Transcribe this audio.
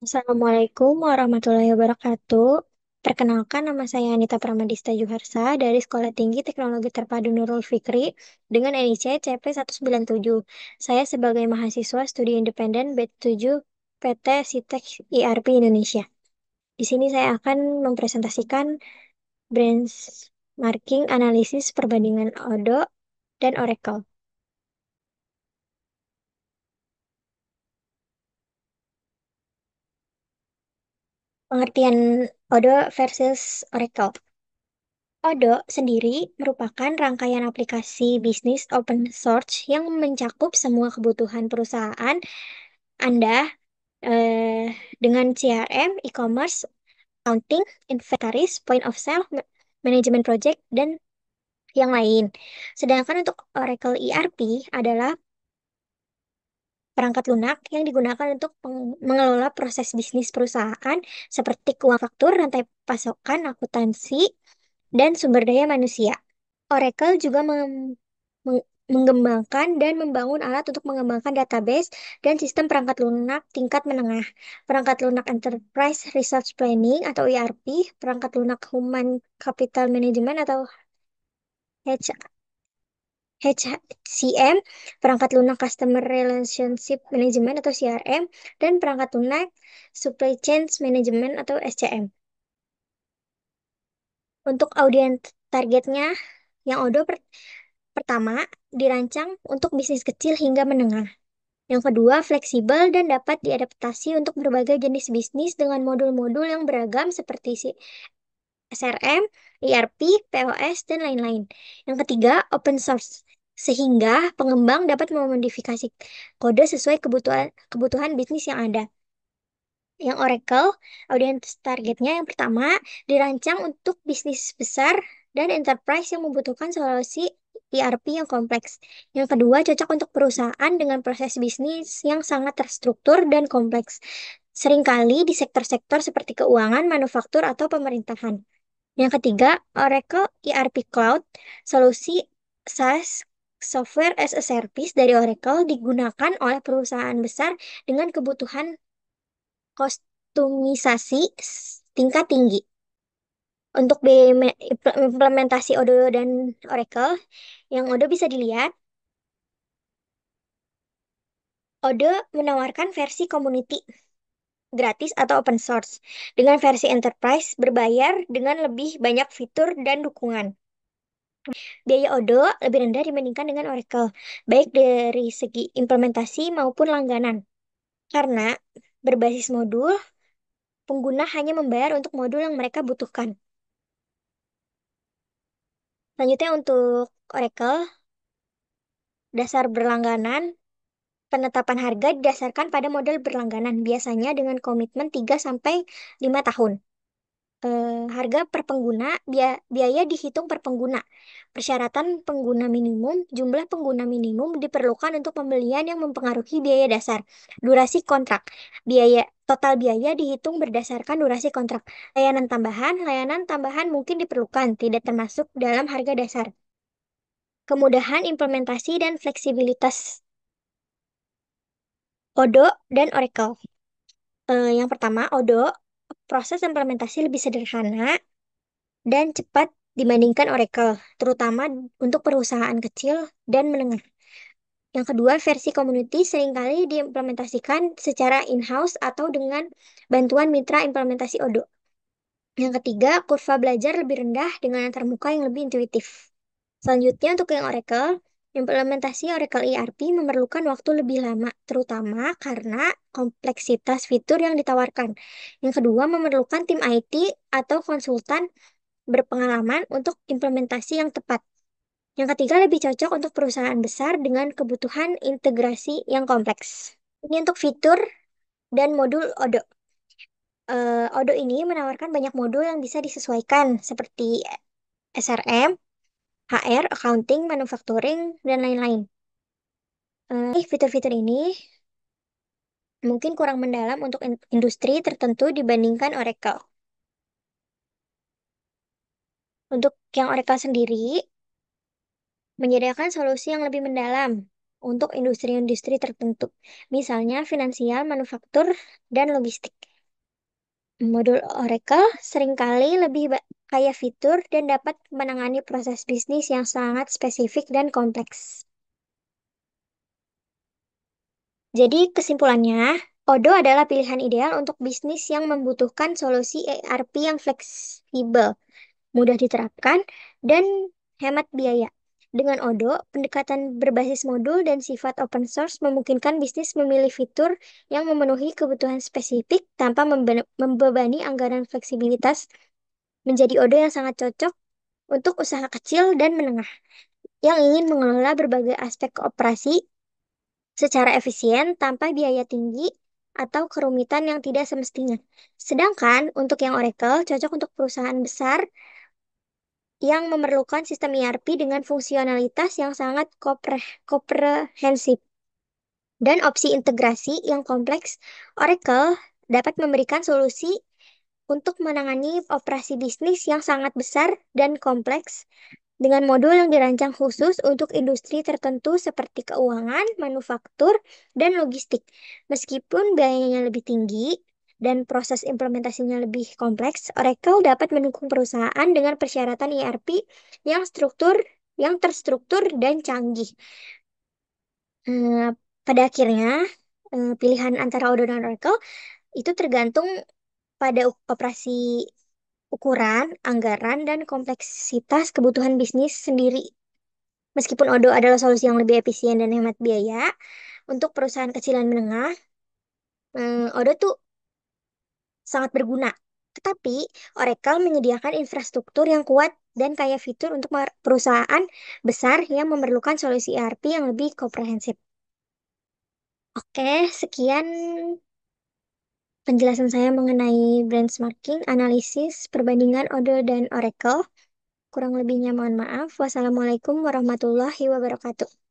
Assalamualaikum warahmatullahi wabarakatuh. Perkenalkan, nama saya Anita Pramadista Juharsa dari Sekolah Tinggi Teknologi Terpadu Nurul Fikri dengan NIC CP197. Saya sebagai mahasiswa studi independen batch 7 PT Sitek IRP Indonesia. Di sini saya akan mempresentasikan benchmarking analisis perbandingan Odoo dan Oracle. Pengertian Odoo versus Oracle. Odoo sendiri merupakan rangkaian aplikasi bisnis open source yang mencakup semua kebutuhan perusahaan Anda dengan CRM, e-commerce, accounting, inventaris, point of sale, management project, dan yang lain. Sedangkan untuk Oracle ERP adalah perangkat lunak yang digunakan untuk mengelola proses bisnis perusahaan seperti keuangan faktur, rantai pasokan, akuntansi, dan sumber daya manusia. Oracle juga mengembangkan dan membangun alat untuk mengembangkan database dan sistem perangkat lunak tingkat menengah, perangkat lunak Enterprise Resource Planning atau ERP, perangkat lunak Human Capital Management atau HCM, perangkat lunak Customer Relationship Management atau CRM, dan perangkat lunak Supply Chain Management atau SCM. Untuk audiens targetnya, yang pertama, dirancang untuk bisnis kecil hingga menengah. Yang kedua, fleksibel dan dapat diadaptasi untuk berbagai jenis bisnis dengan modul-modul yang beragam seperti SRM, ERP, POS, dan lain-lain. Yang ketiga, open source, sehingga pengembang dapat memodifikasi kode sesuai kebutuhan kebutuhan bisnis yang ada. Yang Oracle, audiens targetnya yang pertama, dirancang untuk bisnis besar dan enterprise yang membutuhkan solusi ERP yang kompleks. Yang kedua, cocok untuk perusahaan dengan proses bisnis yang sangat terstruktur dan kompleks. Seringkali di sektor-sektor seperti keuangan, manufaktur, atau pemerintahan. Yang ketiga, Oracle ERP Cloud, solusi SaaS Software as a Service dari Oracle digunakan oleh perusahaan besar dengan kebutuhan kostumisasi tingkat tinggi. Untuk implementasi Odoo dan Oracle, yang Odoo bisa dilihat, Odoo menawarkan versi community gratis atau open source, dengan versi enterprise berbayar dengan lebih banyak fitur dan dukungan. Biaya Odoo lebih rendah dibandingkan dengan Oracle, baik dari segi implementasi maupun langganan. Karena berbasis modul, pengguna hanya membayar untuk modul yang mereka butuhkan. Selanjutnya untuk Oracle, dasar berlangganan, penetapan harga didasarkan pada model berlangganan, biasanya dengan komitmen 3 sampai 5 tahun. Harga per pengguna, biaya dihitung per pengguna. Persyaratan pengguna minimum, jumlah pengguna minimum diperlukan untuk pembelian yang mempengaruhi biaya dasar. Durasi kontrak, total biaya dihitung berdasarkan durasi kontrak. Layanan tambahan mungkin diperlukan, tidak termasuk dalam harga dasar. Kemudahan implementasi dan fleksibilitas Odoo dan Oracle. Yang pertama, Odoo, proses implementasi lebih sederhana dan cepat dibandingkan Oracle, terutama untuk perusahaan kecil dan menengah. Yang kedua, versi community seringkali diimplementasikan secara in-house atau dengan bantuan mitra implementasi Odoo. Yang ketiga, kurva belajar lebih rendah dengan antarmuka yang lebih intuitif. Selanjutnya, untuk yang Oracle, implementasi Oracle ERP memerlukan waktu lebih lama, terutama karena kompleksitas fitur yang ditawarkan. Yang kedua, memerlukan tim IT atau konsultan berpengalaman untuk implementasi yang tepat. Yang ketiga, lebih cocok untuk perusahaan besar dengan kebutuhan integrasi yang kompleks. Ini untuk fitur dan modul Odoo. Odoo ini menawarkan banyak modul yang bisa disesuaikan, seperti SRM, HR, accounting, manufacturing, dan lain-lain. Fitur-fitur ini mungkin kurang mendalam untuk industri tertentu dibandingkan Oracle. Untuk yang Oracle sendiri, menyediakan solusi yang lebih mendalam untuk industri-industri tertentu, misalnya finansial, manufaktur, dan logistik. Modul Oracle seringkali lebih kaya fitur dan dapat menangani proses bisnis yang sangat spesifik dan kompleks. Jadi kesimpulannya, Odoo adalah pilihan ideal untuk bisnis yang membutuhkan solusi ERP yang fleksibel, mudah diterapkan, dan hemat biaya. Dengan Odoo, pendekatan berbasis modul dan sifat open source memungkinkan bisnis memilih fitur yang memenuhi kebutuhan spesifik tanpa membebani anggaran fleksibilitas, menjadi Odoo yang sangat cocok untuk usaha kecil dan menengah yang ingin mengelola berbagai aspek operasi secara efisien tanpa biaya tinggi atau kerumitan yang tidak semestinya. Sedangkan untuk yang Oracle cocok untuk perusahaan besar yang memerlukan sistem ERP dengan fungsionalitas yang sangat komprehensif dan opsi integrasi yang kompleks. Oracle dapat memberikan solusi untuk menangani operasi bisnis yang sangat besar dan kompleks dengan modul yang dirancang khusus untuk industri tertentu seperti keuangan, manufaktur, dan logistik. Meskipun biayanya lebih tinggi dan proses implementasinya lebih kompleks, Oracle dapat mendukung perusahaan dengan persyaratan ERP yang terstruktur dan canggih. Eh, Pada akhirnya, pilihan antara Odoo dan Oracle itu tergantung pada operasi ukuran, anggaran, dan kompleksitas kebutuhan bisnis sendiri. Meskipun Odoo adalah solusi yang lebih efisien dan hemat biaya, untuk perusahaan kecil dan menengah, Odoo tuh sangat berguna. Tetapi, Oracle menyediakan infrastruktur yang kuat dan kaya fitur untuk perusahaan besar yang memerlukan solusi ERP yang lebih komprehensif. Oke, sekian penjelasan saya mengenai benchmarking, analisis, perbandingan Odoo dan Oracle. Kurang lebihnya mohon maaf. Wassalamualaikum warahmatullahi wabarakatuh.